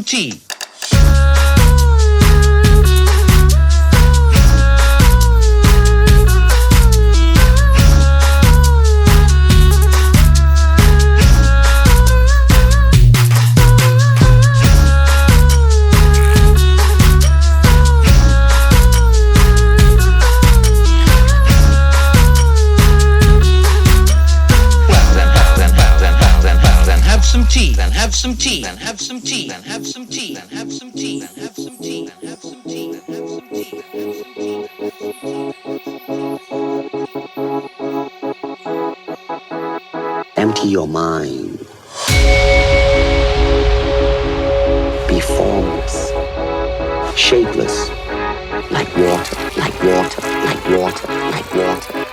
tea. Have some tea, and have some tea, and have some tea, and have some tea, and have some tea, and have some tea, and have some tea, and have some tea. Empty your mind. Be formless, shapeless, like water, like water, like water, like water.